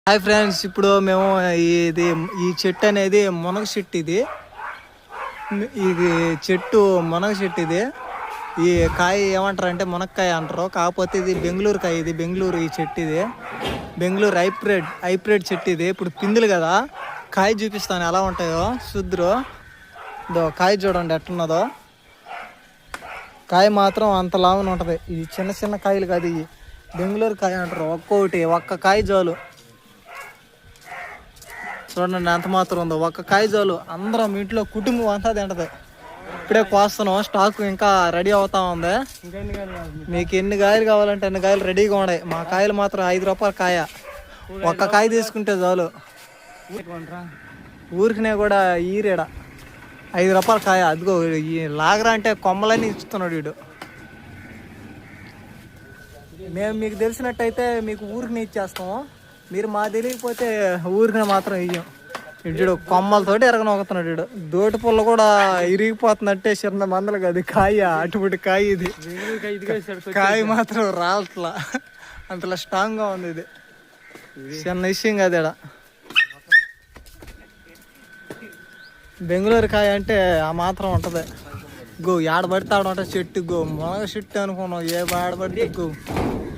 Hi friends, ఇప్పుడు మేము ఈ చెట్టు అనేది మునగ చెట్టు. ఇది చెట్టు మునగ చెట్టు. ఈ కాయ ఏమంటారు అంటే మునక్కాయ అంటారు. కాకపోతే ఇది బెంగళూరు కాయ. ఇది బెంగళూరు ఈ చెట్టు. ఇది బెంగళూరు హైబ్రిడ్ చెట్టు. ఇది ఇప్పుడు పిందులు కదా. కాయ చూపిస్తాను ఎలా ఉంటాయో శుద్రు. కాయ చూడండి ఎట్టున్నదో. కాయ మాత్రం అంత లావున ఉంటుంది. ఈ చిన్న చిన్న కాయలు కాదు, ఇవి బెంగళూరు కాయ అంటారు. ఒక్క కాయ చాలు. చూడండి ఎంత మాత్రం ఉందో. ఒక్క కాయ చాలు. అందరం ఇంట్లో కుటుంబం అంతా తింటది. ఇప్పుడే కోస్తున్నాం. స్టాక్ ఇంకా రెడీ అవుతా ఉంది. మీకు ఎన్ని కాయలు కావాలంటే అన్ని కాయలు రెడీగా ఉన్నాయి. మా కాయలు మాత్రం 5 రూపాయల కాయ. ఒక్క కాయ తీసుకుంటే చాలు. ఊరికినే కూడా ఈరేడ 5 రూపాయల కాయ. అదిగో ఈ లాగరా అంటే కొమ్మలన్నీ ఇస్తున్నాడు వీడు. మేము మీకు తెలిసినట్టయితే మీకు ఊరికి ఇచ్చేస్తాము. మీరు మా తెలియకపోతే ఊరికి మాత్రం ఇయ్యం. ఇడు కొమ్మలతోటి ఎరగనొక్కుతున్నాడు వీడు. దోటి పుల్ల కూడా ఇరిగిపోతున్నట్టే చిన్న మందలు కాదు కాయ. అటువంటి కాయ ఇది. కాయ మాత్రం రావట్లా, అంతలా స్ట్రాంగ్ గా ఉంది. ఇది చిన్న విషయం కాదు. ఇక్కడ బెంగళూరు కాయ అంటే ఆ మాత్రం ఉంటది. ఏడబడితే ఆడ ఉంటుంది చెట్టు. మునగ చెట్టు అనుకున్నాం. ఏ ఆడబడితే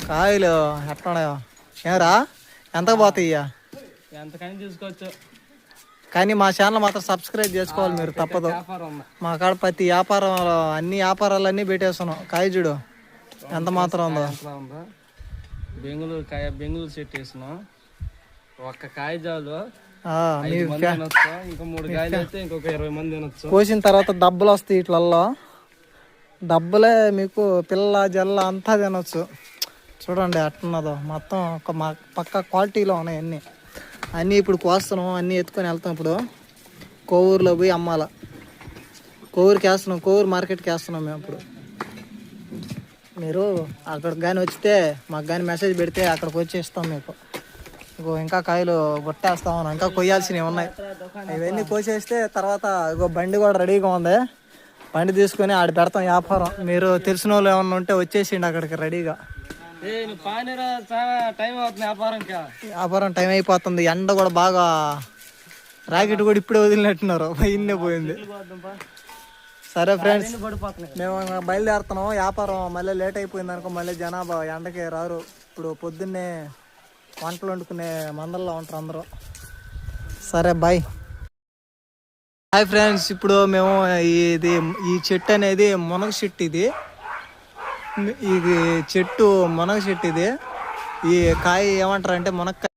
కాయలు ఎట్లున్నాయో ఏరా. ఎంత పోతాయి ఎంతకని చూసుకోవచ్చు. కానీ మా ఛానల్ మాత్రం సబ్స్క్రైబ్ చేసుకోవాలి మీరు, తప్పదు. మా కాడ ప్రతి వ్యాపారం అన్ని వ్యాపారాలన్నీ పెట్టేస్తున్నాం. కాయ చూడు ఎంత మాత్రం ఉందో. బెంగళూరు కాయ, బెంగళూరు చెట్టు వేసినాం. ఒక్క కాయ చాలు. ఇంకా 3 కాయలు అయితే ఇంకొక 20 మంది తినొచ్చు. కోసిన తర్వాత డబ్బులు వస్తాయి. ఇట్లల్లో డబ్బులే మీకు పిల్ల జల్ల అంతా తినొచ్చు. చూడండి ఎట్టున్నదో. మొత్తం ఒక పక్క క్వాలిటీలో ఉన్నాయి అన్నీ. ఇప్పుడు కోస్తున్నాం. అన్నీ ఎత్తుకొని వెళ్తాం. ఇప్పుడు కోవూరులో పోయి అమ్మాల. కోవూరుకి వేస్తున్నాం. కోవూరు మార్కెట్కి వేస్తున్నాం మేము. ఇప్పుడు మీరు అక్కడికి కానీ వచ్చితే మాకు కానీ మెసేజ్ పెడితే అక్కడికి వచ్చి ఇస్తాం మీకు. ఇంకా కాయలు కొట్టేస్తాం. ఇంకా కొయ్యాల్సినవి ఉన్నాయి. ఇవన్నీ కోసేస్తే తర్వాత బండి కూడా రెడీగా ఉంది. బండి తీసుకొని ఆడ పెడతాం వ్యాపారం. మీరు తెలిసిన వాళ్ళు ఏమన్నా ఉంటే వచ్చేసిండి అక్కడికి రెడీగా. వ్యాపారం టైం అయిపోతుంది. ఎండ కూడా బాగా. రాకెట్ కూడా ఇప్పుడే వదిలినట్టున్నారు. ఇన్నే పోయింది. సరే ఫ్రెండ్స్, మేము బయలుదేరుతున్నాం. వ్యాపారం మళ్ళీ లేట్ అయిపోయింది అనుకో. మళ్ళీ జనాభా ఎండకి రారు. ఇప్పుడు పొద్దున్నే వంటలు వండుకునే మందల్లో ఉంటారు అందరూ. సరే బాయ్. హాయ్ ఫ్రెండ్స్, ఇప్పుడు మేము ఈ చెట్టు అనేది మునగ చెట్టు. ఇది చెట్టు మునగ చెట్టు. ఈ కాయ ఏమంటారు అంటే మునక్కాయ.